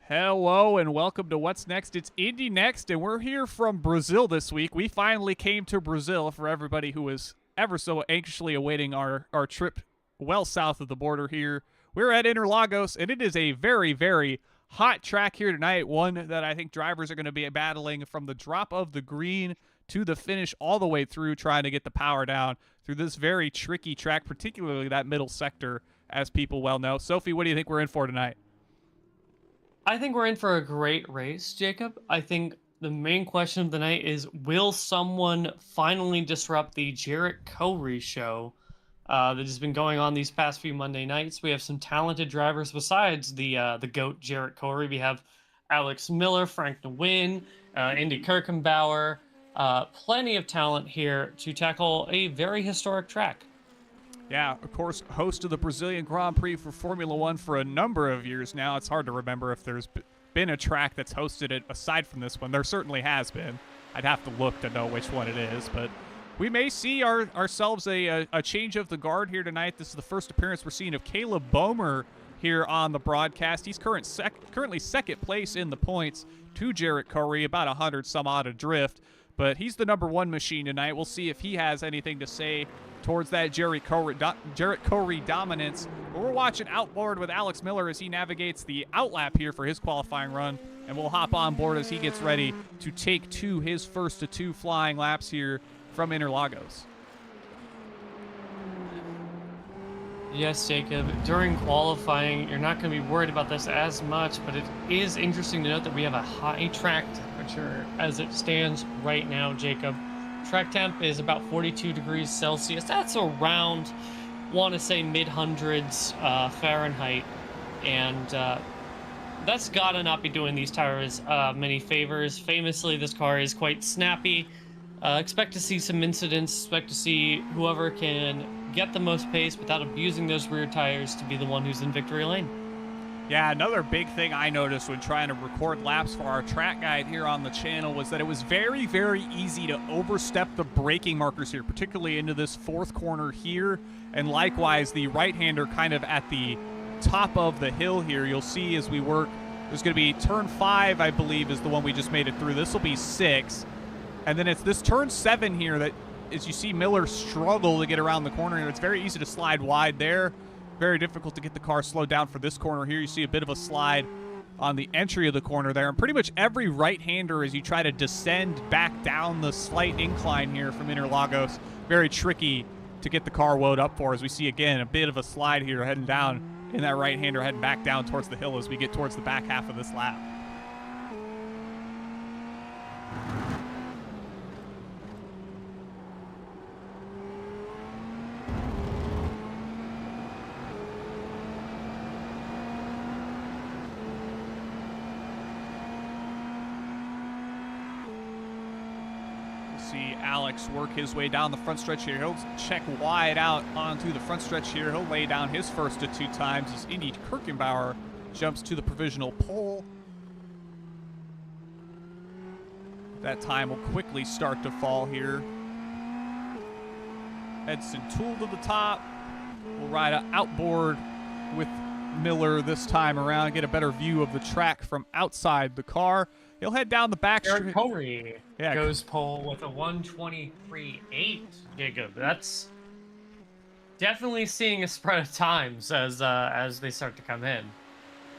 Hello and welcome to What's Next. It's Indy Next, and we're here from Brazil this week. We finally came to Brazil for everybody who was ever so anxiously awaiting our trip well south of the border here. We're at Interlagos, and it is a very, very hot track here tonight, one that I think drivers are going to be battling from the drop of the green to the finish all the way through, trying to get the power down through this very tricky track, particularly that middle sector, as people well know. Sophie, what do you think we're in for tonight? I think we're in for a great race, Jacob. I think the main question of the night is, will someone finally disrupt the Jarrett Cory show that has been going on these past few Monday nights? We have some talented drivers besides the GOAT Jarrett Cory. We have Alex Miller, Frank DeWin, Indy Kirkenbauer, plenty of talent here to tackle a very historic track. Yeah, of course, host of the Brazilian Grand Prix for Formula One for a number of years now. It's hard to remember if there's been a track that's hosted it aside from this one. There certainly has been. I'd have to look to know which one it is, but we may see ourselves a change of the guard here tonight. This is the first appearance we're seeing of Caleb Boehmer here on the broadcast. He's currently second place in the points to Jarrett Cory, about 100 some odd adrift, but he's the number one machine tonight. We'll see if he has anything to say towards that Jarrett Cory dominance. But we're watching outboard with Alex Miller as he navigates the outlap here for his qualifying run, and we'll hop on board as he gets ready to take his first of two flying laps here from Interlagos. Yes, Jacob. During qualifying, you're not going to be worried about this as much, but it is interesting to note that we have a high track temperature as it stands right now, Jacob. Track temp is about 42 degrees Celsius. That's around, want to say, mid-hundreds Fahrenheit. And that's got to not be doing these tires many favors. Famously, this car is quite snappy. Expect to see some incidents. Expect to see whoever can get the most pace without abusing those rear tires to be the one who's in victory lane. Yeah, another big thing I noticed when trying to record laps for our track guide here on the channel was that it was very, very easy to overstep the braking markers here, particularly into this fourth corner here, and likewise the right-hander kind of at the top of the hill here. You'll see as we work, there's going to be turn 5, I believe, is the one we just made it through. This will be 6, and then it's this turn 7 here that, as you see Miller struggle to get around the corner here, it's very easy to slide wide there. Very difficult to get the car slowed down for this corner here. You see a bit of a slide on the entry of the corner there. And pretty much every right-hander, as you try to descend back down the slight incline here from Interlagos, very tricky to get the car woed up for, as we see, again, a bit of a slide here heading down in that right-hander, heading back down towards the hill as we get towards the back half of this lap. See Alex work his way down the front stretch here. He'll check wide out onto the front stretch here. He'll lay down his first of 2 times as Indy Kirkenbauer jumps to the provisional pole. That time will quickly start to fall here. Edson Toole to the top. We'll ride outboard with Miller this time around, get a better view of the track from outside the car. He'll head down the back Jarrett Cory Yeah, goes pole with a 1:23.8, Jacob. That's definitely seeing a spread of times as they start to come in.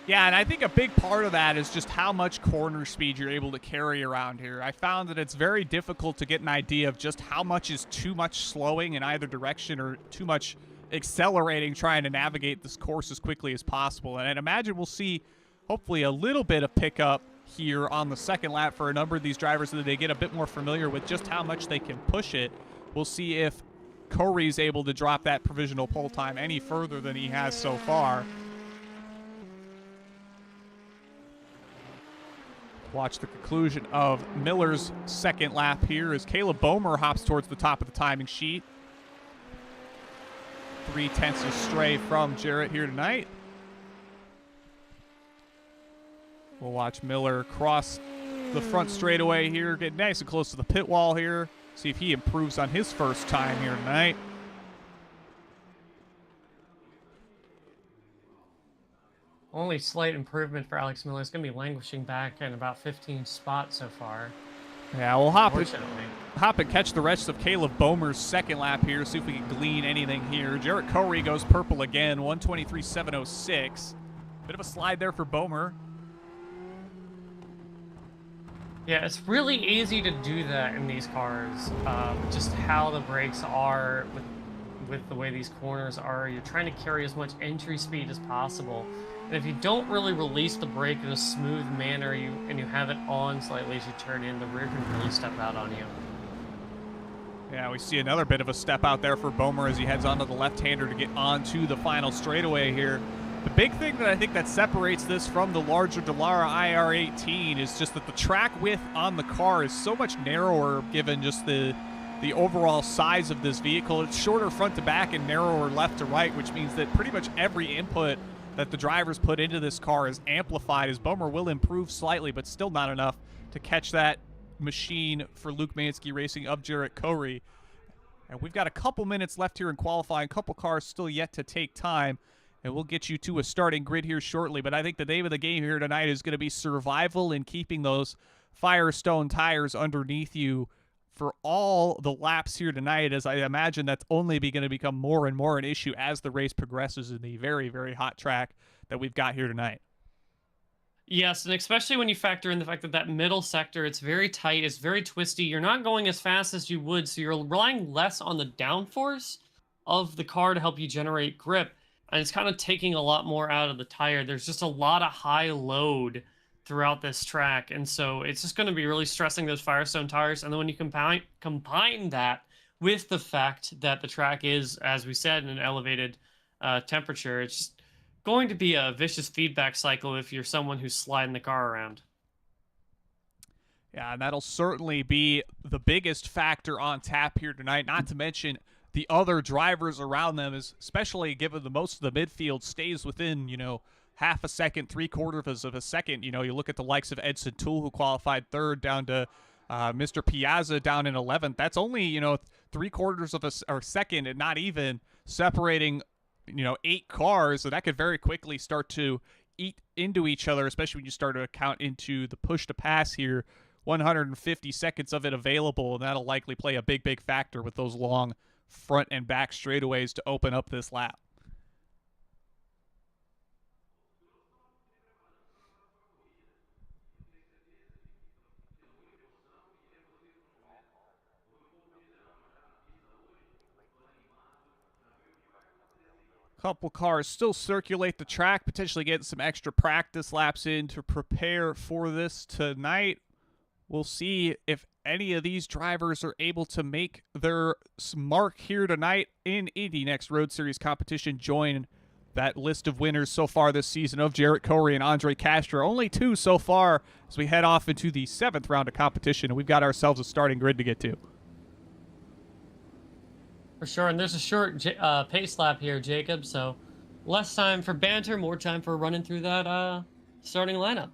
Yeah, and I think a big part of that is just how much corner speed you're able to carry around here. I found that it's very difficult to get an idea of just how much is too much slowing in either direction or too much accelerating, trying to navigate this course as quickly as possible. And I'd imagine we'll see hopefully a little bit of pickup here on the second lap for a number of these drivers so that they get a bit more familiar with just how much they can push it. We'll see if Cory's able to drop that provisional pole time any further than he has so far. Watch the conclusion of Miller's second lap here as Caleb Boehmer hops towards the top of the timing sheet. 0.3 astray from Jarrett here tonight. We'll watch Miller cross the front straightaway here, get nice and close to the pit wall here. See if he improves on his first time here tonight. only slight improvement for Alex Miller. It's going to be languishing back in about 15 spots so far. Yeah, we'll hop and catch the rest of Caleb Boehmer's second lap here, see if we can glean anything here. Jarrett Corey goes purple again, 1:23.706. Bit of a slide there for Boehmer. Yeah, it's really easy to do that in these cars. Just how the brakes are with the way these corners are. You're trying to carry as much entry speed as possible. And if you don't really release the brake in a smooth manner, and you have it on slightly as you turn in, the rear can really step out on you. Yeah, we see another bit of a step out there for Boehmer as he heads onto the left-hander to get onto the final straightaway here. The big thing that I think that separates this from the larger Dallara IR-18 is just that the track width on the car is so much narrower given just the overall size of this vehicle. It's shorter front to back and narrower left to right, which means that pretty much every input that the drivers put into this car is amplified, as Boehmer will improve slightly, but still not enough to catch that machine for Luke Mansky Racing of Jarrett Corey. And we've got a couple minutes left here in qualifying, a couple cars still yet to take time, and we'll get you to a starting grid here shortly. But I think the name of the game here tonight is going to be survival and keeping those Firestone tires underneath you for all the laps here tonight, as I imagine that's only going to become more and more an issue as the race progresses in the very, very hot track that we've got here tonight. Yes, and especially when you factor in the fact that that middle sector, it's very tight, it's very twisty. You're not going as fast as you would, so you're relying less on the downforce of the car to help you generate grip, and it's kind of taking a lot more out of the tire. There's just a lot of high load throughout this track, and so it's just going to be really stressing those Firestone tires. And then when you combine that with the fact that the track is, as we said, in an elevated temperature, it's just going to be a vicious feedback cycle if you're someone who's sliding the car around. Yeah, and that'll certainly be the biggest factor on tap here tonight, not to mention the other drivers around them, especially given the most of the midfield stays within, half a second, 3/4 of a second. You look at the likes of Edson Toole, who qualified third, down to Mr. Piazza down in 11th. That's only, 3/4 of a second, and not even separating, 8 cars. So that could very quickly start to eat into each other, especially when you start to count into the push to pass here. 150 seconds of it available, and that'll likely play a big, big factor with those long front and back straightaways to open up this lap. Couple cars still circulate the track, potentially getting some extra practice laps in to prepare for this tonight. We'll see if any of these drivers are able to make their mark here tonight in Indy NXT Road Series competition. Join that list of winners so far this season of Jarrett Corey and Andre Castro. Only 2 so far as we head off into the 7th round of competition, and we've got ourselves a starting grid to get to. For sure, and there's a short pace lap here, Jacob, so less time for banter, more time for running through that starting lineup.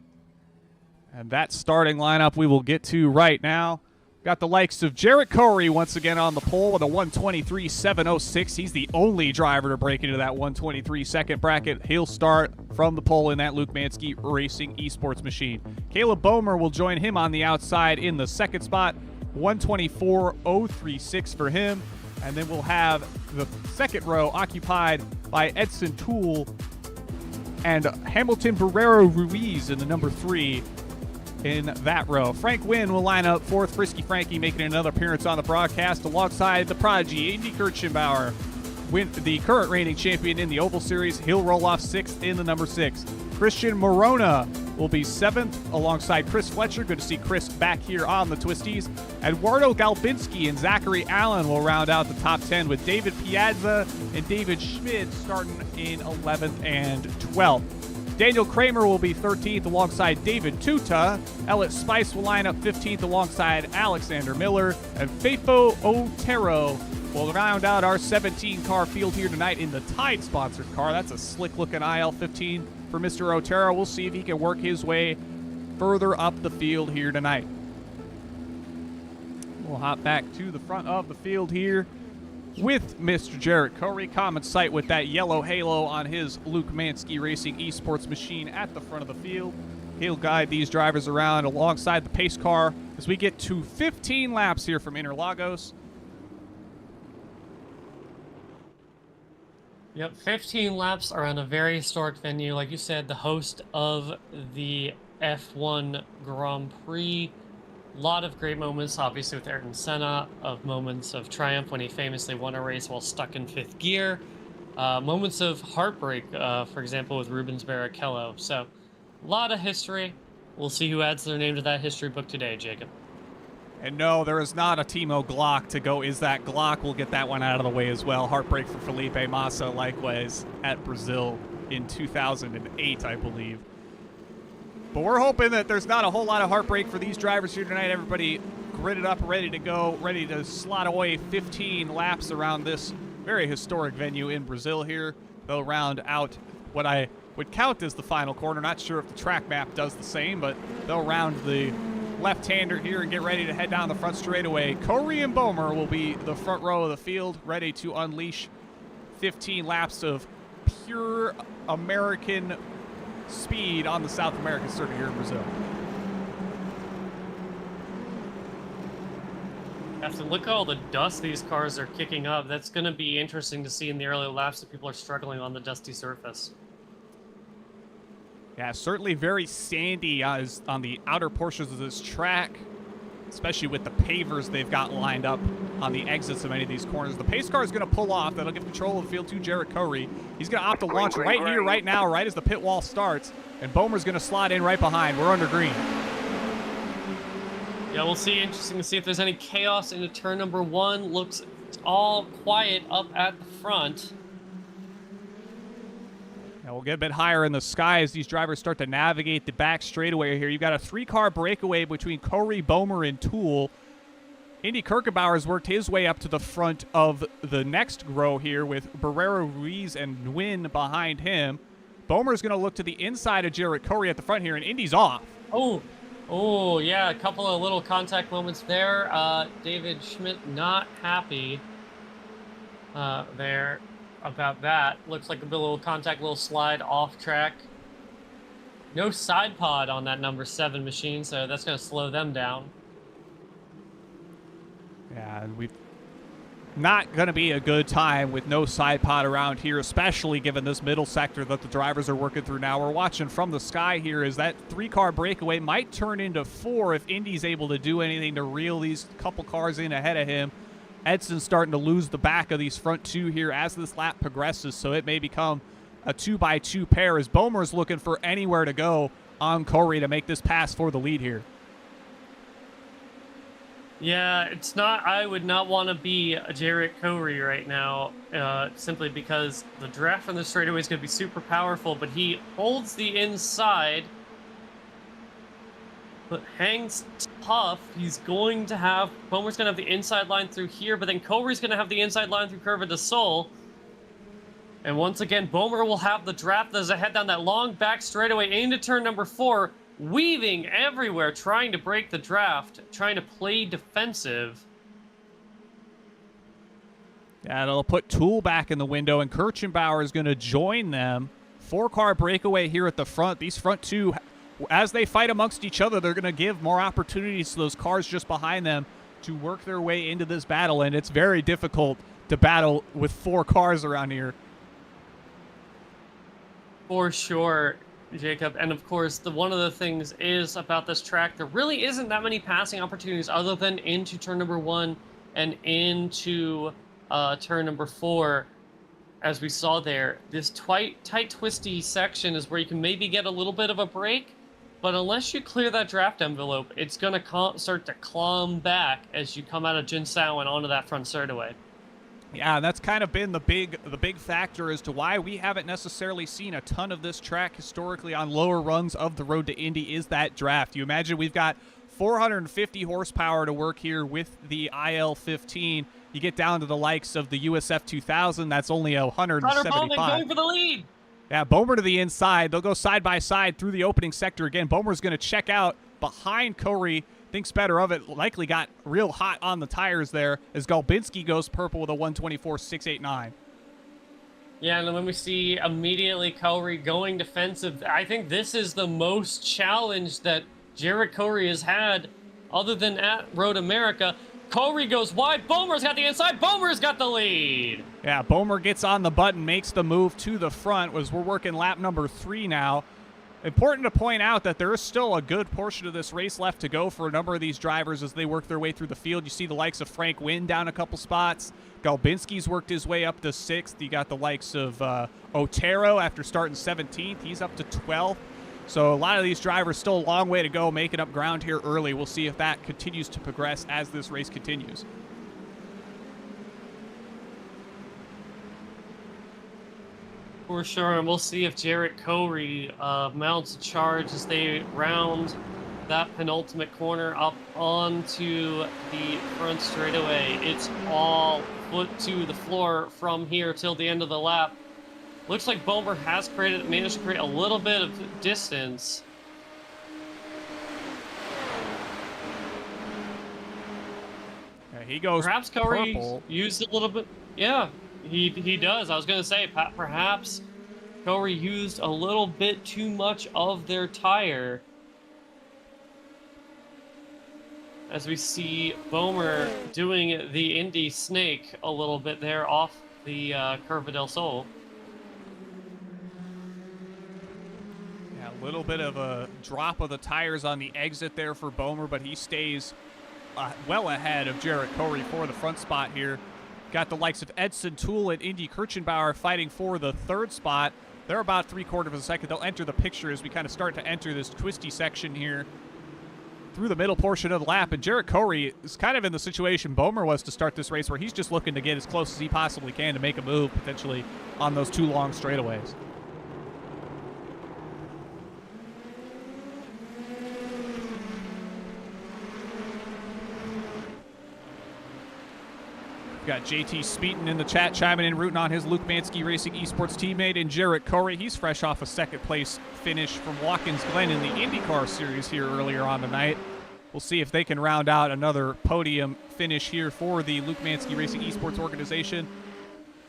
And that starting lineup we will get to right now. Got the likes of Jarrett Corey once again on the pole with a 1:23.706. He's the only driver to break into that 1:23 second bracket. He'll start from the pole in that Luke Mansky Racing esports machine. Caleb Boehmer will join him on the outside in the second spot. 1:24.036 for him. And then we'll have the second row occupied by Edson Toole and Hamilton Barrero Ruiz in the number 3 in that row. Frank Wynn will line up 4th. Frisky Frankie making another appearance on the broadcast alongside the prodigy, Indy Kirchenbauer, the current reigning champion in the Oval Series. He'll roll off 6th in the number 6. Christian Morona will be 7th alongside Chris Fletcher. Good to see Chris back here on the Twisties. Eduardo Galbinski and Zachary Allen will round out the top 10 with David Piazza and David Schmid starting in 11th and 12th. Daniel Kramer will be 13th alongside David Tuta. Elliott Spice will line up 15th alongside Alexander Miller. And Fefo Otero will round out our 17-car field here tonight in the Tide-sponsored car. That's a slick-looking IL-15 for Mr. Otero. We'll see if he can work his way further up the field here tonight. We'll hop back to the front of the field here. with Mr. Jarrett Corey. Common sight with that yellow halo on his Luke Mansky Racing esports machine at the front of the field. He'll guide these drivers around alongside the pace car as we get to 15 laps here from Interlagos. Yep, 15 laps around a very historic venue. Like you said, the host of the F1 Grand Prix. A lot of great moments, obviously, with Ayrton Senna, of moments of triumph when he famously won a race while stuck in fifth gear. Moments of heartbreak, for example, with Rubens Barrichello. So, a lot of history. We'll see who adds their name to that history book today, Jacob. And no, there is not a Timo Glock to go. Is that Glock? We'll get that one out of the way as well. Heartbreak for Felipe Massa, likewise, at Brazil in 2008, I believe. But we're hoping that there's not a whole lot of heartbreak for these drivers here tonight. Everybody gridded up, ready to go, ready to slot away 15 laps around this very historic venue in Brazil here. They'll round out what I would count as the final corner. Not sure if the track map does the same, but they'll round the left-hander here and get ready to head down the front straightaway. Corey and Bomer will be the front row of the field, ready to unleash 15 laps of pure American speed on the South American circuit here in Brazil. After look at all the dust these cars are kicking up. That's going to be interesting to see in the early laps that people are struggling on the dusty surface. Yeah, certainly very sandy on the outer portions of this track, especially with the pavers they've got lined up on the exits of many of these corners. The pace car is going to pull off. That'll give control of the field to Jarrett Corey. He's going to opt to launch right here, right now, right as the pit wall starts. And Bomer's going to slot in right behind. We're under green. Yeah, we'll see. Interesting to see if there's any chaos into turn number one. Looks all quiet up at the front. Now we'll get a bit higher in the sky as these drivers start to navigate the back straightaway here. You've got a three-car breakaway between Corey, Bomer, and Toole. Indy Kirkwood worked his way up to the front of the next row here with Barrero Ruiz and Nguyen behind him. Bomer's going to look to the inside of Jarrett Corey at the front here, and Indy's off. Oh, yeah, a couple of little contact moments there. David Schmidt not happy there about that. Looks like a little contact, little slide off track. No side pod on that number 7 machine, so that's going to slow them down. Yeah, and we've not going to be a good time with no side pod around here, especially given this middle sector that the drivers are working through now. We're watching from the sky here as that 3-car breakaway might turn into 4 if Indy's able to do anything to reel these couple cars in ahead of him. Edson's starting to lose the back of these front 2 here as this lap progresses, so it may become a 2x2 pair as Bomer's looking for anywhere to go on Corey to make this pass for the lead here. Yeah, it's not. I would not want to be a Jarrett Corey right now, simply because the draft on the straightaway is going to be super powerful, but he holds the inside, but hangs tough. He's going to have, Bomer's going to have the inside line through here, but then Corey's going to have the inside line through Curva de Sol. And once again, Bomer will have the draft as I head down that long back straightaway into turn number 4. Weaving everywhere, trying to break the draft, trying to play defensive. Yeah, it'll put Toole back in the window, and Kirchenbauer is going to join them. 4-car breakaway here at the front. These front 2, as they fight amongst each other, they're going to give more opportunities to those cars just behind them to work their way into this battle, and it's very difficult to battle with 4 cars around here. For sure, Jacob. And of course, one of the things is about this track, there really isn't that many passing opportunities other than into turn number 1 and into turn number 4. As we saw there, this tight, twisty section is where you can maybe get a little bit of a break, but unless you clear that draft envelope, it's going to start to climb back as you come out of Jinsao and onto that front straightaway. Yeah, that's kind of been the big factor as to why we haven't necessarily seen a ton of this track historically on lower runs of the road to Indy is that draft. You imagine we've got 450 horsepower to work here with the IL-15. You get down to the likes of the USF 2000, that's only 175. Bowman going for the lead. Yeah, Bomer to the inside. They'll go side by side through the opening sector again. Bomer's going to check out behind Corey thinks better of it, likely got real hot on the tires there as Galbinski goes purple with a 124.689. Yeah, and then when we see immediately Corey going defensive, I think this is the most challenge that Jared Corey has had other than at Road America. Corey goes wide, Bomer's got the inside, Bomer's got the lead! Yeah, Bomer gets on the button, makes the move to the front as we're working lap number 3 now. Important to point out that there is still a good portion of this race left to go for a number of these drivers as they work their way through the field. You see the likes of Frank Wynn down a couple spots. Galbinski's worked his way up to 6th. You got the likes of Otero after starting 17th. He's up to 12th. So a lot of these drivers still a long way to go, making up ground here early. We'll see if that continues to progress as this race continues. For sure, and we'll see if Jarrett Corey mounts a charge as they round that penultimate corner up onto the front straightaway. It's all foot to the floor from here till the end of the lap. Looks like Bomer has managed to create a little bit of distance. Yeah, he goes perhaps Corey purple. used a little bit. Yeah, he does. I was going to say, perhaps Corey used a little bit too much of their tire. As we see Bomer doing the Indy snake a little bit there off the Curva del Sol. Yeah, a little bit of a drop of the tires on the exit there for Bomer, but he stays well ahead of Jarrett Corey for the front spot here. Got the likes of Edson Toole and Indy Kirchenbauer fighting for the 3rd spot. They're about 3/4 of a second. They'll enter the picture as we kind of start to enter this twisty section here through the middle portion of the lap. And Jarrett Corey is kind of in the situation Bomer was to start this race, where he's just looking to get as close as he possibly can to make a move potentially on those 2 long straightaways. We've got JT Speeton in the chat chiming in, rooting on his Luke Mansky Racing Esports teammate, and Jarrett Corey. He's fresh off a 2nd place finish from Watkins Glen in the INDYCAR Series here earlier on tonight. We'll see if they can round out another podium finish here for the Luke Mansky Racing Esports organization.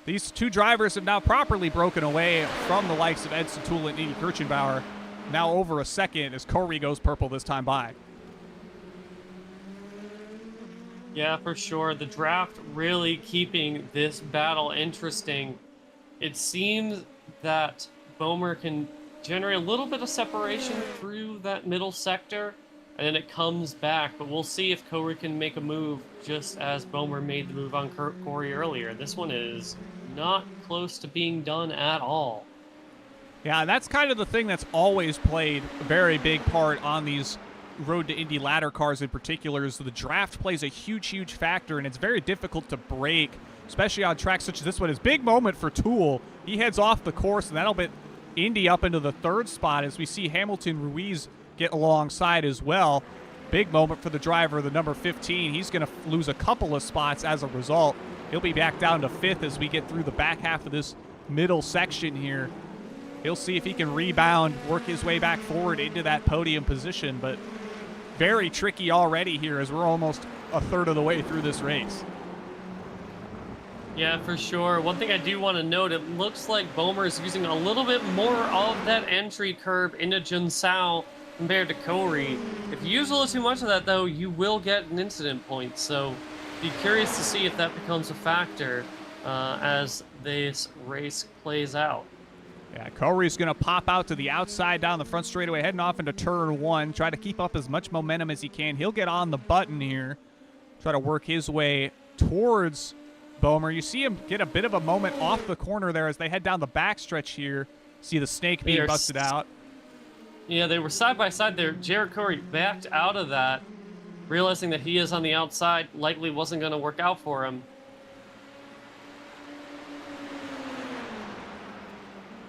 These 2 drivers have now properly broken away from the likes of Edson Toole and Indy Kirchenbauer. Now over a second as Corey goes purple this time by. Yeah, for sure. The draft really keeping this battle interesting. It seems that Bomer can generate a little bit of separation through that middle sector, and then it comes back. But we'll see if Corey can make a move just as Bomer made the move on Corey earlier. This one is not close to being done at all. Yeah, that's kind of the thing that's always played a very big part on these Road to Indy ladder cars in particular, is the draft plays a huge factor, and it's very difficult to break, especially on tracks such as this one. Is big moment for Toole. He heads off the course, and that'll put Indy up into the 3rd spot as we see Hamilton Ruiz get alongside as well. Big moment for the driver, the number 15. He's going to lose a couple of spots as a result. He'll be back down to 5th as we get through the back half of this middle section here. He'll see if he can rebound, work his way back forward into that podium position, but very tricky already here as we're almost a 1/3 of the way through this race. Yeah, for sure. One thing I do want to note, it looks like Bomer is using a little bit more of that entry curve into Junsao compared to Corey. If you use a little too much of that, though, you will get an incident point. So be curious to see if that becomes a factor as this race plays out. Yeah, Corey's going to pop out to the outside down the front straightaway, heading off into turn 1. Try to keep up as much momentum as he can. He'll get on the button here. Try to work his way towards Bomer. You see him get a bit of a moment off the corner there as they head down the backstretch here. See the snake being busted out. Yeah, they were side by side there. Jarrett Corey backed out of that, realizing that he is on the outside. Likely wasn't going to work out for him.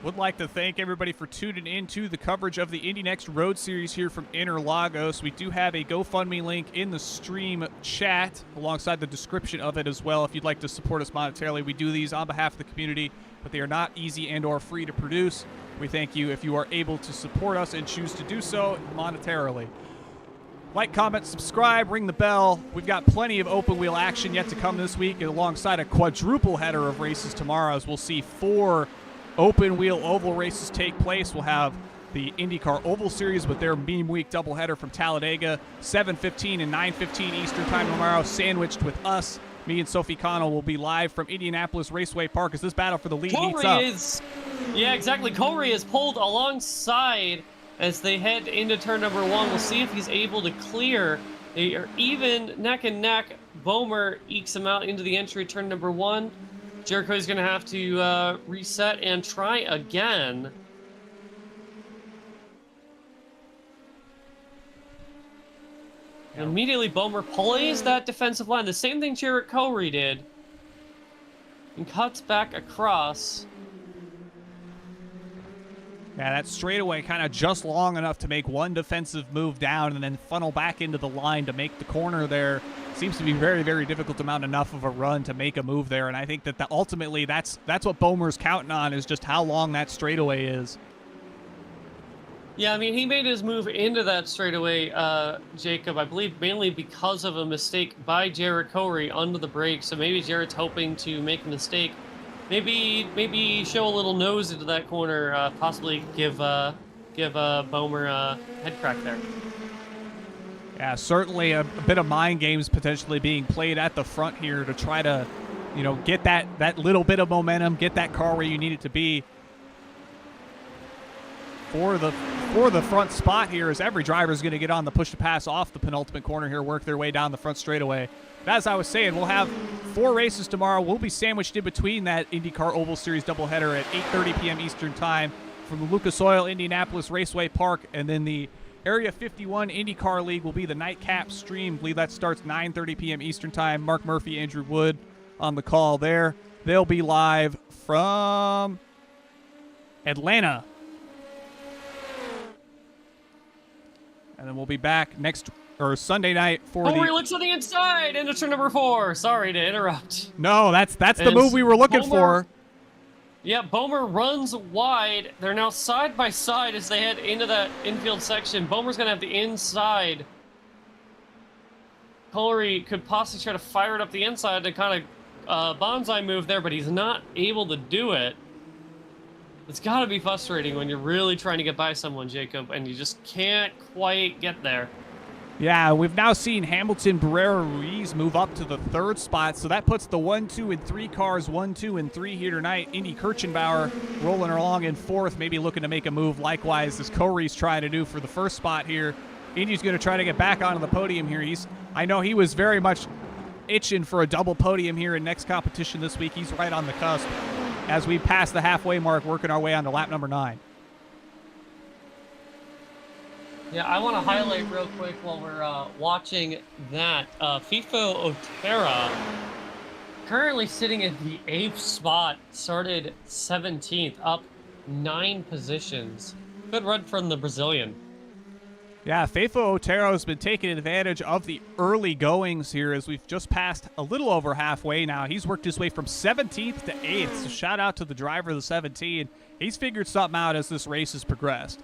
Would like to thank everybody for tuning in to the coverage of the Indy NXT Road Series here from Interlagos. We do have a GoFundMe link in the stream chat alongside the description of it as well if you'd like to support us monetarily. We do these on behalf of the community, but they are not easy and or free to produce. We thank you if you are able to support us and choose to do so monetarily. Like, comment, subscribe, ring the bell. We've got plenty of open wheel action yet to come this week, alongside a quadruple header of races tomorrow, as we'll see 4 open wheel oval races take place. We'll have the INDYCAR Oval Series with their meme week doubleheader from Talladega, 7:15 and 9:15 Eastern time tomorrow, sandwiched with us. Me and Sophie Connell will be live from Indianapolis Raceway Park as this battle for the lead heats up. Yeah, exactly. Corey is pulled alongside as they head into turn number 1. We'll see if he's able to clear. They are even neck and neck. Bomer ekes him out into the entry turn number 1. Jericho's going to have to reset and try again. And immediately, Bomer plays that defensive line. The same thing Jarrett Corey did. And cuts back across. Yeah, that straightaway kind of just long enough to make one defensive move down and then funnel back into the line to make the corner there. Seems to be very, very difficult to mount enough of a run to make a move there. And I think that ultimately that's what Bomer's counting on, is just how long that straightaway is. Yeah, I mean, he made his move into that straightaway, Jacob, I believe mainly because of a mistake by Jarrett Corey under the brakes. So maybe Jarrett's hoping to make a mistake. Maybe show a little nose into that corner, possibly give Bomer a head crack there. Yeah, certainly a bit of mind games potentially being played at the front here to try to, get that little bit of momentum, get that car where you need it to be. For the front spot here, as every driver is going to get on the push to pass off the penultimate corner here, work their way down the front straightaway. But as I was saying, we'll have 4 races tomorrow. We'll be sandwiched in between that INDYCAR Oval Series doubleheader at 8:30 p.m. Eastern Time from the Lucas Oil Indianapolis Raceway Park, and then the Area 51 INDYCAR League will be the nightcap stream. I believe that starts 9:30 p.m. Eastern Time. Mark Murphy, Andrew Wood on the call there. They'll be live from Atlanta. And then we'll be back Sunday night for Corey looks on the inside into turn number 4. Sorry to interrupt. No, that's the move we were looking for. Yeah, Bomer runs wide. They're now side by side as they head into that infield section. Bomer's going to have the inside. Corey could possibly try to fire it up the inside to kind of bonsai move there, but he's not able to do it. It's got to be frustrating when you're really trying to get by someone, Jacob, and you just can't quite get there. Yeah, we've now seen Hamilton Barrera Ruiz move up to the 3rd spot, so that puts the 1, 2, and 3 cars 1, 2, and 3 here tonight. Indy Kirchenbauer rolling along in 4th, maybe looking to make a move likewise as Corey's trying to do for the 1st spot here. Indy's going to try to get back onto the podium here. I know he was very much itching for a double podium here in next competition this week. He's right on the cusp as we pass the halfway mark, working our way on to lap number 9. Yeah, I want to highlight real quick while we're watching that. FIFO Otera, currently sitting in the 8th spot, started 17th, up 9 positions. Good run from the Brazilian. Yeah, Fefo Otero has been taking advantage of the early goings here as we've just passed a little over halfway now. He's worked his way from 17th to 8th, so shout out to the driver of the 17. He's figured something out as this race has progressed.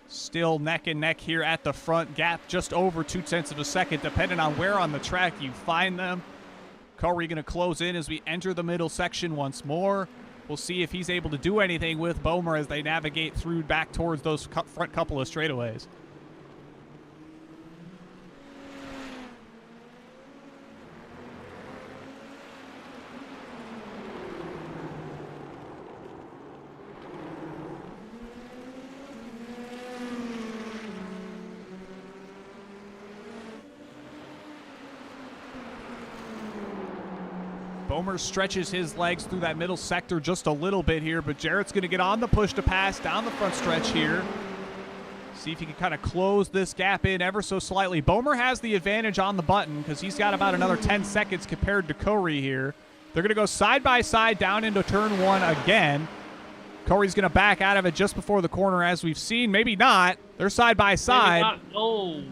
Still neck and neck here at the front. Gap just over 0.2 of a second, depending on where on the track you find them. Corey going to close in as we enter the middle section once more. We'll see if he's able to do anything with Bomer as they navigate through back towards those front couple of straightaways. Bomer stretches his legs through that middle sector just a little bit here, but Jarrett's going to get on the push to pass down the front stretch here. See if he can kind of close this gap in ever so slightly. Bomer has the advantage on the button because he's got about another 10 seconds compared to Corey here. They're going to go side by side down into turn 1 again. Corey's going to back out of it just before the corner as we've seen. Maybe not. They're side by side. Maybe not. Oh.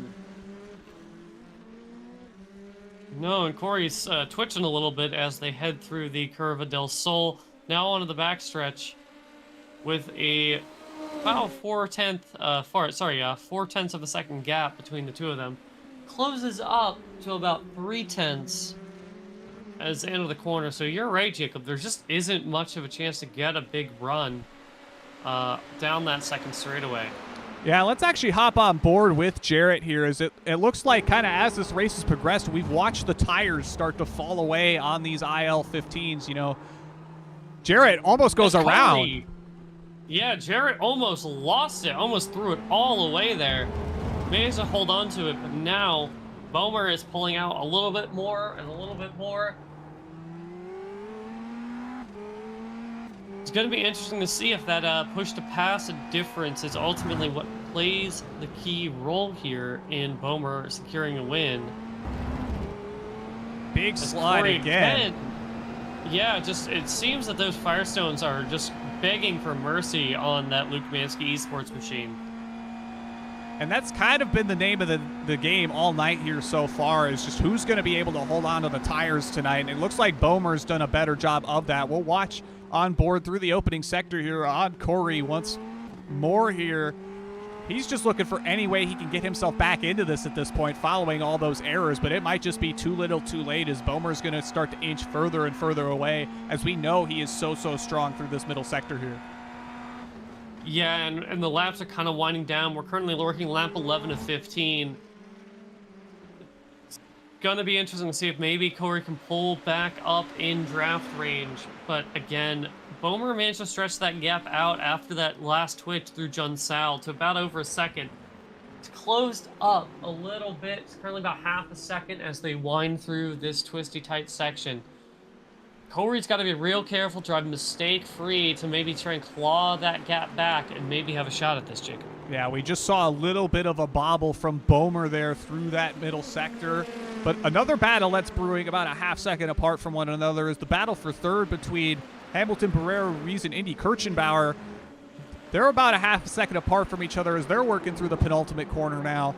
No, and Corey's twitching a little bit as they head through the Curva del Sol. Now onto the backstretch. with a about 4/10 of a second gap between the two of them. Closes up to about 3/10 as the end of the corner. So you're right, Jacob. There just isn't much of a chance to get a big run down that second straightaway. Yeah, let's actually hop on board with Jarrett here. As it looks like kind of as this race has progressed, we've watched the tires start to fall away on these IL-15s. You know, Jarrett almost goes around. Yeah, Jarrett almost lost it, almost threw it all away there. Managed to hold on to it, but now Bomer is pulling out a little bit more and a little bit more. It's going to be interesting to see if that push to pass difference is ultimately what plays the key role here in Bomer securing a win. Big slide again. Yeah, it seems that those Firestones are just begging for mercy on that Luke Mansky Esports machine. And that's kind of been the name of the game all night here so far, is just who's going to be able to hold on to the tires tonight. And it looks like Bomer's done a better job of that. We'll watch on board through the opening sector here on Corey once more here. He's just looking for any way he can get himself back into this at this point, following all those errors, but it might just be too little too late, as Bomer's going to start to inch further and further away, as we know he is so strong through this middle sector here. Yeah, and the laps are kind of winding down. We're currently working lap 11 of 15. It's going to be interesting to see if maybe Corey can pull back up in draft range. But again, Bomer managed to stretch that gap out after that last twitch through Jun Sal to about over a second. It's closed up a little bit. It's currently about half a second as they wind through this twisty tight section. Corey's got to be real careful, drive mistake-free to maybe try and claw that gap back and maybe have a shot at this, Jacob. Yeah, we just saw a little bit of a bobble from Bomer there through that middle sector. But another battle that's brewing about a half second apart from one another is the battle for third between Hamilton, Barrera, Ruiz, and Indy Kirchenbauer. They're about a half a second apart from each other as they're working through the penultimate corner now.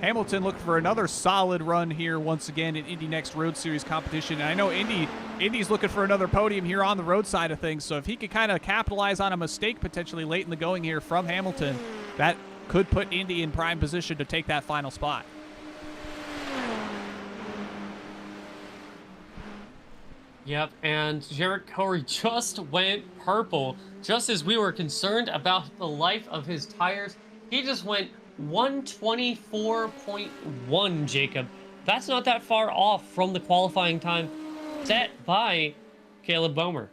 Hamilton looking for another solid run here once again in Indy NXT Road Series competition. And I know Indy's looking for another podium here on the road side of things. So if he could kind of capitalize on a mistake potentially late in the going here from Hamilton, that could put Indy in prime position to take that final spot. Yep, and Jarrett Corey just went purple. Just as we were concerned about the life of his tires, he just went 124.1, Jacob. That's not that far off from the qualifying time set by Caleb Bomer.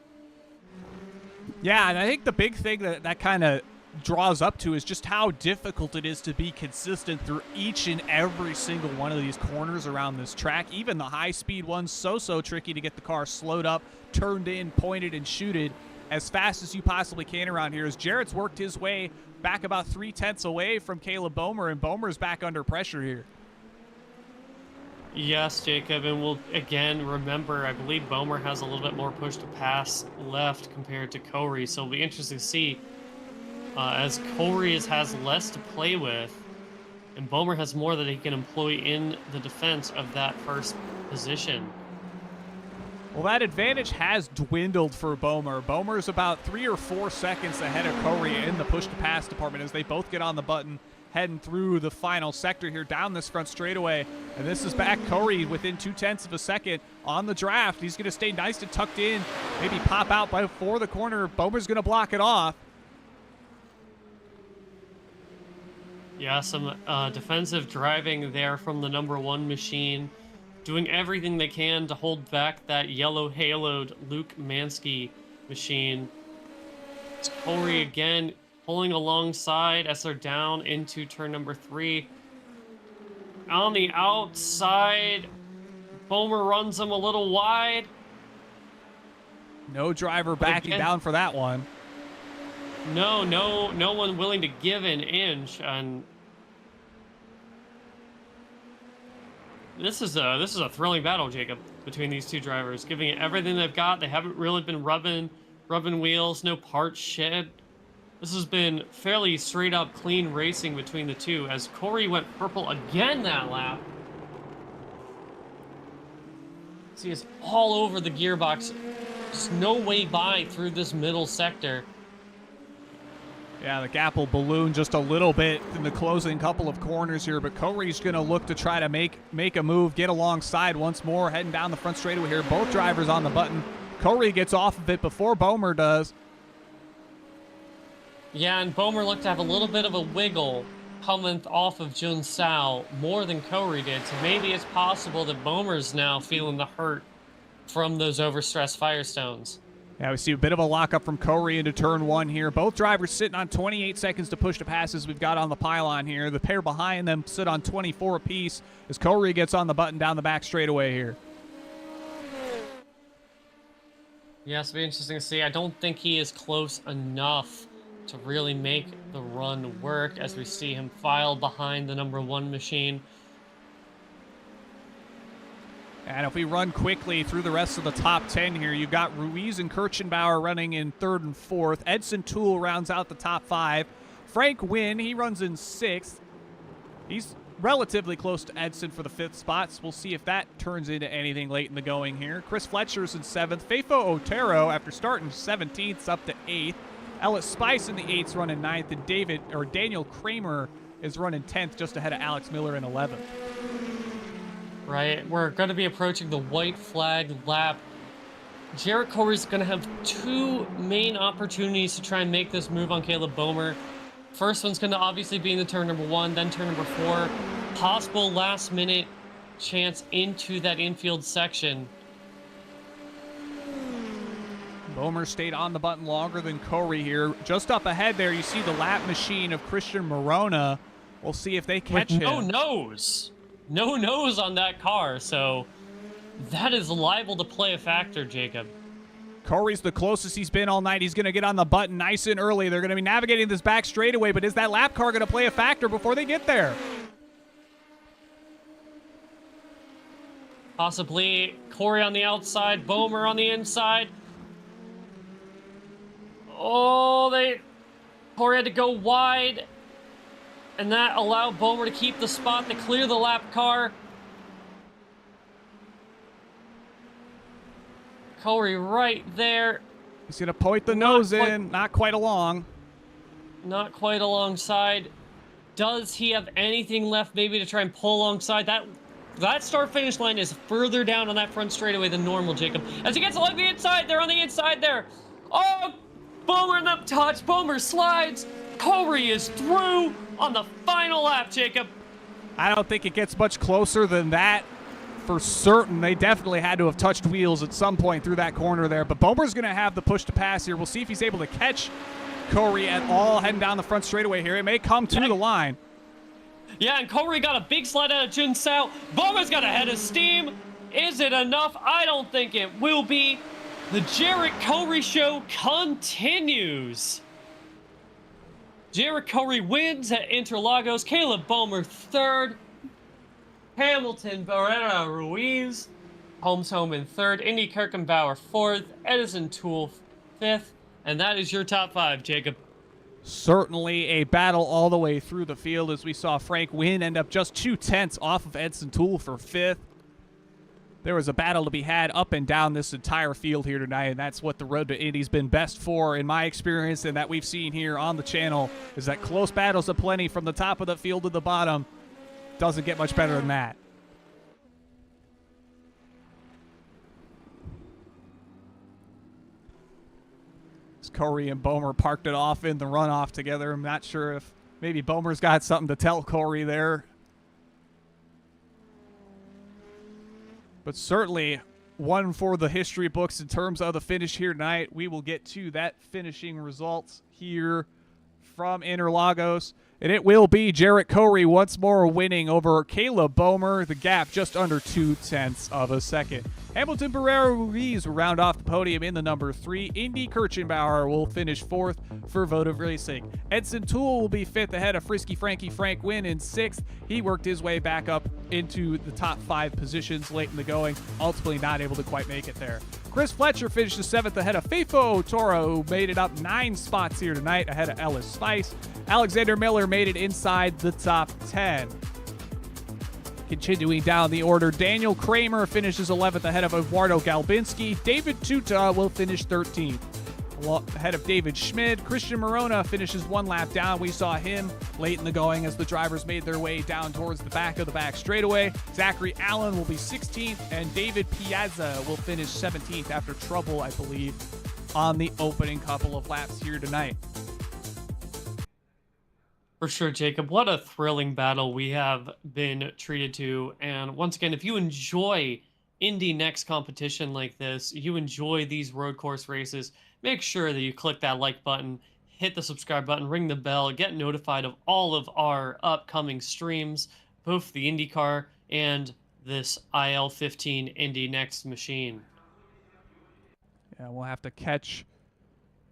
Yeah, and I think the big thing that kind of draws up to is just how difficult it is to be consistent through each and every single one of these corners around this track. Even the high-speed ones, so tricky to get the car slowed up, turned in, pointed, and shooted as fast as you possibly can around here. As Jarrett's worked his way back about 3/10 away from Caleb Bomer, and Bomer's back under pressure here. Yes, Jacob, and we'll again remember, I believe Bomer has a little bit more push to pass left compared to Corey, so it'll be interesting to see as Corey has less to play with, and Bomer has more that he can employ in the defense of that first position. Well, that advantage has dwindled for Bomer. Bomer's about 3 or 4 seconds ahead of Corey in the push-to-pass department as they both get on the button, heading through the final sector here down this front straightaway. And this is back Corey within 0.2 of a second on the draft. He's going to stay nice and tucked in, maybe pop out before the corner. Bomer's going to block it off. Yeah, some defensive driving there from the number one machine, doing everything they can to hold back that yellow haloed Luke Mansky machine. It's Corey again pulling alongside as they're down into turn number 3. On the outside, Bomer runs them a little wide. No driver backing down for that one. No one willing to give an inch, and this is a thrilling battle, Jacob, between these two drivers, giving it everything they've got. They haven't really been rubbing wheels, no parts shed. This has been fairly straight up clean racing between the two, as Corey went purple again that lap. See, it's all over the gearbox. Just no way by through this middle sector. Yeah, the gap will balloon just a little bit in the closing couple of corners here, but Corey's going to look to try to make a move, get alongside once more, heading down the front straightaway here. Both drivers on the button. Corey gets off of it before Bomer does. Yeah, and Bomer looked to have a little bit of a wiggle coming off of Jun Sao more than Corey did, so maybe it's possible that Bomer's now feeling the hurt from those overstressed Firestones. Yeah, we see a bit of a lockup from Corey into turn one here. Both drivers sitting on 28 seconds to push the passes we've got on the pylon here. The pair behind them sit on 24 apiece as Corey gets on the button down the back straightaway here. Yeah, it's be interesting to see. I don't think he is close enough to really make the run work as we see him file behind the number one machine. And if we run quickly through the rest of the top 10 here, you've got Ruiz and Kirchenbauer running in third and fourth. Edson Toole rounds out the top 5. Frank Wynn, he runs in 6th. He's relatively close to Edson for the 5th spot, so we'll see if that turns into anything late in the going here. Chris Fletcher's in 7th. Feifo Otero, after starting 17th, is up to 8th. Ellis Spice in the 8th, running 9th, and Daniel Kramer is running 10th, just ahead of Alex Miller in 11th. Right, we're going to be approaching the white flag lap. Jarrett Corey's going to have 2 main opportunities to try and make this move on Caleb Bomer. First one's going to obviously be in the turn number 1, then turn number 4. Possible last minute chance into that infield section. Bomer stayed on the button longer than Corey here. Just up ahead there, you see the lap machine of Christian Morona. We'll see if they catch him. No nose. No nose on that car, so that is liable to play a factor, Jacob. Corey's the closest he's been all night. He's going to get on the button nice and early. They're going to be navigating this back straightaway, but is that lap car going to play a factor before they get there? Possibly Corey on the outside, Bomer on the inside. Oh, Corey had to go wide, and that allowed Bomer to keep the spot to clear the lap car. Corey right there. He's going to point the nose in. Not quite along. Not quite alongside. Does he have anything left maybe to try and pull alongside? That start-finish line is further down on that front straightaway than normal, Jacob. As he gets along the inside, they're on the inside there. Oh, Bomer in the touch. Bomer slides. Corey is through on the final lap, Jacob. I don't think it gets much closer than that. For certain, they definitely had to have touched wheels at some point through that corner there. But Bomer's going to have the push to pass here. We'll see if he's able to catch Corey at all heading down the front straightaway here. It may come to the line. Yeah, and Corey got a big slide out of Jun Sao. Bomer's got a head of steam. Is it enough? I don't think it will be. The Jarrett Corey show continues. Jarrett Corey wins at Interlagos. Caleb Bomer 3rd. Hamilton Barrera Ruiz home in 3rd. Indy Kirkwood 4th. Edison Toole 5th. And that is your top 5, Jacob. Certainly a battle all the way through the field as we saw Frank Wynn end up just 2/10 off of Edson Toole for 5th. There was a battle to be had up and down this entire field here tonight, and that's what the road to Indy's been best for in my experience, and that we've seen here on the channel is that close battles aplenty from the top of the field to the bottom. Doesn't get much better than that. As Corey and Bomer parked it off in the runoff together. I'm not sure if maybe Bomer's got something to tell Corey there. But certainly one for the history books in terms of the finish here tonight. We will get to that finishing results here from Interlagos. And it will be Jarrett Corey once more winning over Caleb Bomer. The gap just under 0.2 of a second. Hamilton Barrera Ruiz will round off the podium in the number 3. Indy Kirchenbauer will finish 4th for Votive Racing. Edson Toole will be 5th ahead of Frisky Frank Wynn in 6th. He worked his way back up into the top 5 positions late in the going, ultimately not able to quite make it there. Chris Fletcher finishes 7th ahead of Feifo Otero, who made it up 9 spots here tonight ahead of Ellis Spice. Alexander Miller made it inside the top 10. Continuing down the order, Daniel Kramer finishes 11th ahead of Eduardo Galbinski. David Tuta will finish 13th. ahead of David Schmid. Christian Morona finishes 1 lap down. We saw him late in the going as the drivers made their way down towards the back of the back straightaway. Zachary Allen will be 16th, and David Piazza will finish 17th after trouble, I believe, on the opening couple of laps here tonight. For sure, Jacob. What a thrilling battle we have been treated to. And once again, if you enjoy Indy NXT competition like this, you enjoy these road course races, make sure that you click that like button, hit the subscribe button, ring the bell, get notified of all of our upcoming streams, both the INDYCAR and this IL-15 Indy NXT machine. Yeah, we'll have to catch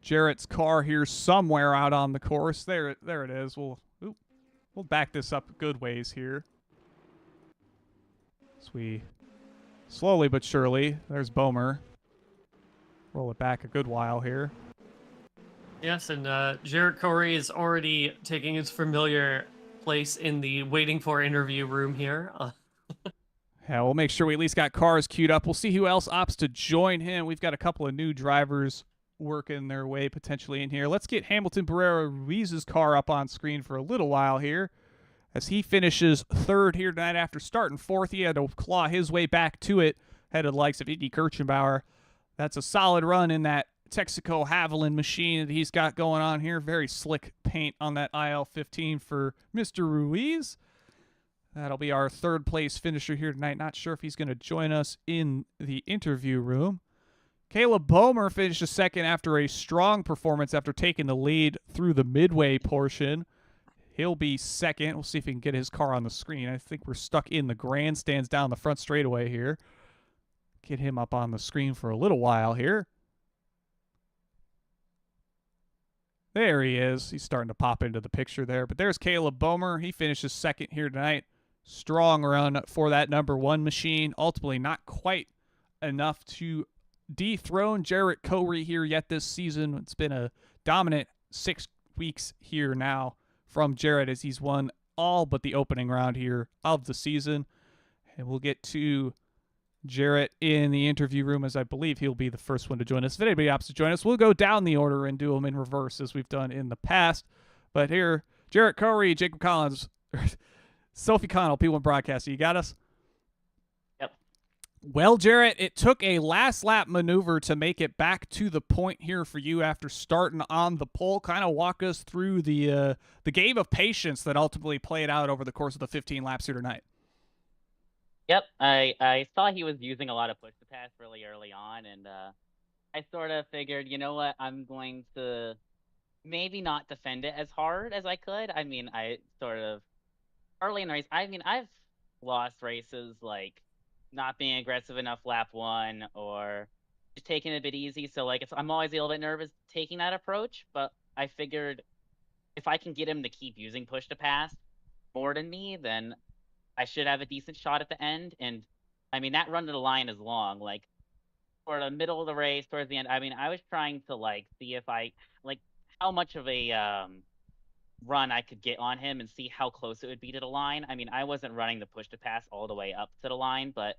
Jarrett's car here somewhere out on the course. There it is. We'll back this up a good ways here. As we slowly but surely, there's Bomer. Roll it back a good while here. Yes, and Jarrett Corey is already taking his familiar place in the waiting for interview room here. Yeah, we'll make sure we at least got cars queued up. We'll see who else opts to join him. We've got a couple of new drivers working their way potentially in here. Let's get Hamilton Barrera Ruiz's car up on screen for a little while here as he finishes 3rd here tonight after starting 4th. He had to claw his way back to it, ahead of the likes of Indy Kirchenbauer. That's a solid run in that Texaco Haviland machine that he's got going on here. Very slick paint on that IL-15 for Mr. Ruiz. That'll be our 3rd place finisher here tonight. Not sure if he's going to join us in the interview room. Caleb Bomer finished 2nd after a strong performance after taking the lead through the midway portion. He'll be 2nd. We'll see if he can get his car on the screen. I think we're stuck in the grandstands down the front straightaway here. Get him up on the screen for a little while here. There he is. He's starting to pop into the picture there. But there's Caleb Bomer. He finishes 2nd here tonight. Strong run for that number 1 machine. Ultimately not quite enough to dethrone Jarrett Corey here yet this season. It's been a dominant 6 weeks here now from Jarrett as he's won all but the opening round here of the season. And we'll get to Jarrett in the interview room as I believe he'll be the first one to join us. If anybody opts to join us, we'll go down the order and do them in reverse as we've done in the past. But here, Jarrett Corey, Jacob Collins, Sophie Connell, P1 Broadcasting. You got us? Yep. Well, Jarrett, it took a last lap maneuver to make it back to the point here for you after starting on the pole. Kind of walk us through the game of patience that ultimately played out over the course of the 15 laps here tonight. Yep, I saw he was using a lot of push to pass really early on, and I sort of figured, you know what, I'm going to maybe not defend it as hard as I could. I mean, I sort of early in the race, I mean, I've lost races like not being aggressive enough lap 1 or just taking it a bit easy. So like I'm always a little bit nervous taking that approach, but I figured if I can get him to keep using push to pass more than me, then I should have a decent shot at the end. And I mean, that run to the line is long. Like for the middle of the race, towards the end, I mean, I was trying to like see if I like how much of a run I could get on him and see how close it would be to the line. I mean, I wasn't running the push to pass all the way up to the line, but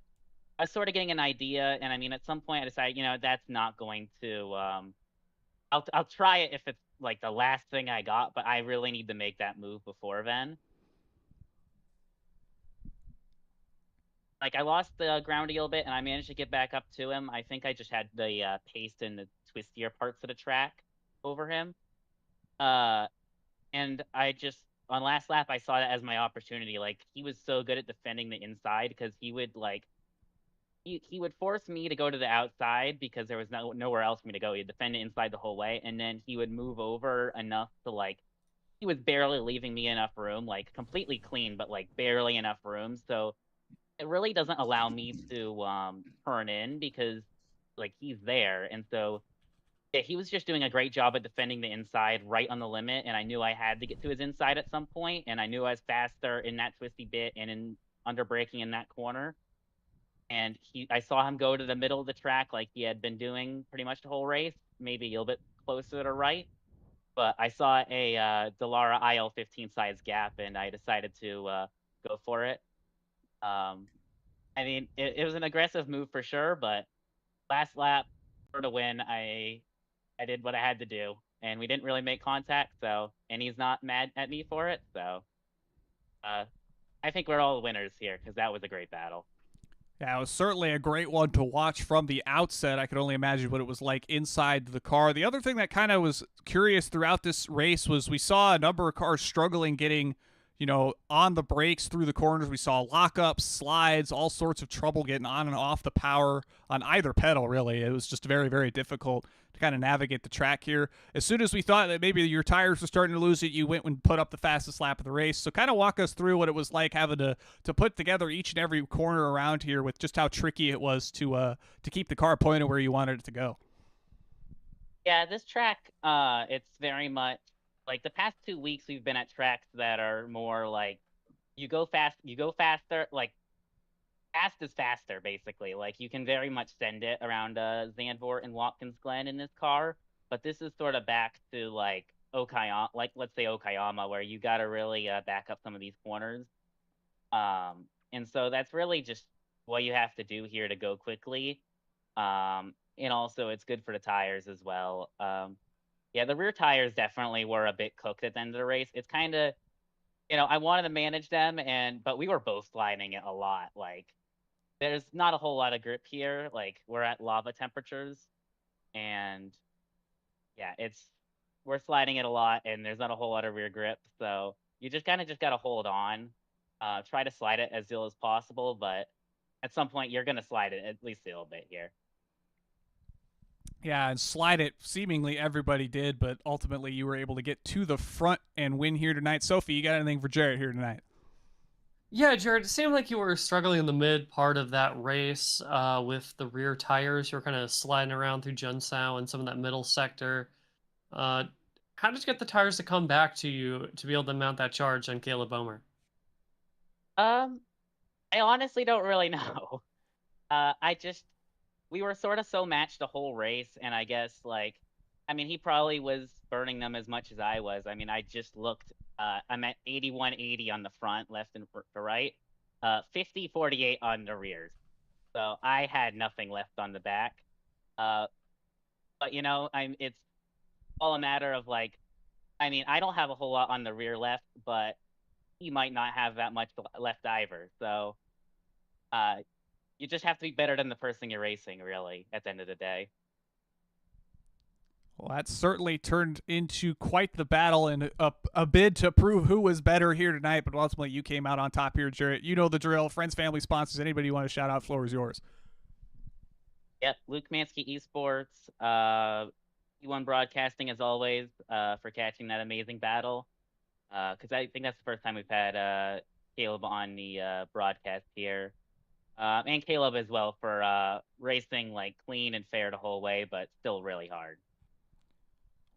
I was sort of getting an idea. And I mean, at some point I decided, you know, that's not going to, I'll try it if it's like the last thing I got, but I really need to make that move before then. Like I lost the ground a little bit and I managed to get back up to him. I think I just had the pace and the twistier parts of the track over him. And I just, on last lap, I saw that as my opportunity. Like, he was so good at defending the inside because he would, like, he would force me to go to the outside because there was nowhere else for me to go. He'd defend it inside the whole way, and then he would move over enough to, like, he was barely leaving me enough room, like, completely clean, but, like, barely enough room. So it really doesn't allow me to turn in because, like, he's there. And so yeah, he was just doing a great job at defending the inside right on the limit, and I knew I had to get to his inside at some point, and I knew I was faster in that twisty bit and in under braking in that corner. And I saw him go to the middle of the track like he had been doing pretty much the whole race, maybe a little bit closer to the right. But I saw a Dallara IL-15 size gap, and I decided to go for it. I mean, it was an aggressive move for sure, but last lap for the win, I I did what I had to do, and we didn't really make contact. So, and he's not mad at me for it. So, uh, I think we're all winners here because that was a great battle. Yeah, it was certainly a great one to watch from the outset. I could only imagine what it was like inside the car. The other thing that kind of was curious throughout this race was we saw a number of cars struggling getting, on the brakes through the corners. We saw lockups, slides, all sorts of trouble getting on and off the power on either pedal, really. It was just very, very difficult to kind of navigate the track here. As soon as we thought that maybe your tires were starting to lose it, you went and put up the fastest lap of the race. So kind of walk us through what it was like having to put together each and every corner around here with just how tricky it was to keep the car pointed where you wanted it to go. Yeah, this track, it's very much like the past 2 weeks we've been at tracks that are more like you go faster, like fast is faster, basically. Like you can very much send it around Zandvoort and Watkins Glen in this car, but this is sort of back to like Okayama, like let's say Okayama, where you got to really back up some of these corners. And so that's really just what you have to do here to go quickly. And also it's good for the tires as well. Yeah, the rear tires definitely were a bit cooked at the end of the race. It's kind of, I wanted to manage them, but we were both sliding it a lot. Like, there's not a whole lot of grip here. Like, we're at lava temperatures, and yeah, we're sliding it a lot, and there's not a whole lot of rear grip. So you just kind of just got to hold on, try to slide it as ill as possible, but at some point you're gonna slide it at least a little bit here. Yeah, and slide it, seemingly everybody did, but ultimately you were able to get to the front and win here tonight. Sophie, you got anything for Jarrett here tonight? Yeah, Jared, it seemed like you were struggling in the mid part of that race with the rear tires. You were kind of sliding around through Junsao and some of that middle sector. How did you get the tires to come back to you to be able to mount that charge on Caleb Bomer? I honestly don't really know. We were sort of so matched the whole race, and I guess he probably was burning them as much as I was. I mean, I just looked. I'm at 8180 on the front, left and right, 5048 on the rears. So I had nothing left on the back. But it's all a matter of I don't have a whole lot on the rear left, but he might not have that much left either. So, you just have to be better than the person you're racing, really, at the end of the day. Well, that certainly turned into quite the battle and a bid to prove who was better here tonight, but ultimately you came out on top here, Jarrett. You know the drill. Friends, family, sponsors, anybody you want to shout out, floor is yours. Yep, Luke Mansky Esports, E1 Broadcasting, as always, for catching that amazing battle. Because I think that's the first time we've had Caleb on the broadcast here. And Caleb as well for racing clean and fair the whole way, but still really hard.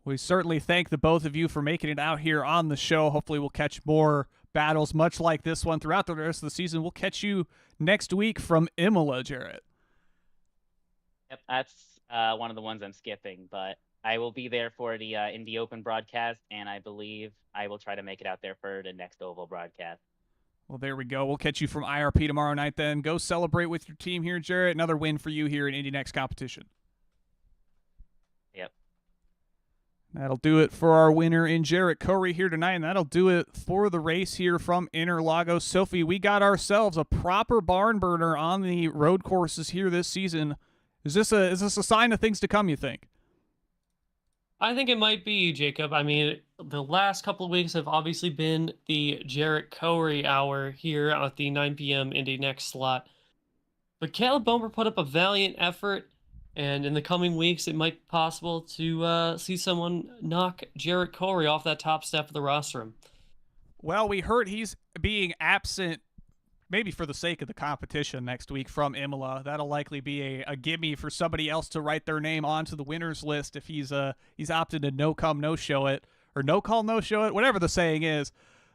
We certainly thank the both of you for making it out here on the show. Hopefully we'll catch more battles much like this one throughout the rest of the season. We'll catch you next week from Imola, Jarrett. Yep, that's one of the ones I'm skipping, but I will be there for the Indy Open broadcast, and I believe I will try to make it out there for the next Oval broadcast. Well, there we go. We'll catch you from IRP tomorrow night then. Go celebrate with your team here, Jarrett. Another win for you here in Indy NXT competition. Yep. That'll do it for our winner in Jarrett Corey here tonight, and that'll do it for the race here from Interlagos. Sophie, we got ourselves a proper barn burner on the road courses here this season. Is this a sign of things to come, you think? I think it might be, Jacob. I mean, the last couple of weeks have obviously been the Jarrett Corey hour here at the 9 p.m. Indy NXT slot. But Caleb Bomer put up a valiant effort, and in the coming weeks, it might be possible to see someone knock Jarrett Corey off that top step of the rostrum. Well, we heard he's being absent maybe for the sake of the competition next week from Imola. That'll likely be a gimme for somebody else to write their name onto the winners list if he's opted to no come no show it, or no call no show it, whatever the saying is.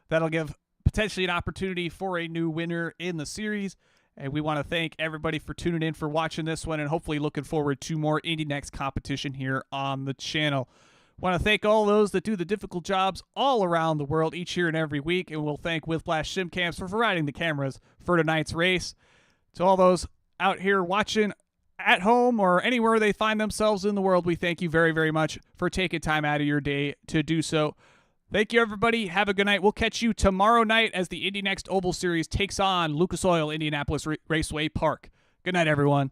That'll give potentially an opportunity for a new winner in the series. And we want to thank everybody for tuning in, for watching this one, and hopefully looking forward to more Indy NXT competition here on the channel. Want to thank all those that do the difficult jobs all around the world each year and every week, and we'll thank Whiplash Simcams for providing the cameras for tonight's race. To all those out here watching at home or anywhere they find themselves in the world, we thank you very, very much for taking time out of your day to do so. Thank you, everybody. Have a good night. We'll catch you tomorrow night as the Indy NXT Oval Series takes on Lucas Oil Indianapolis Raceway Park. Good night, everyone.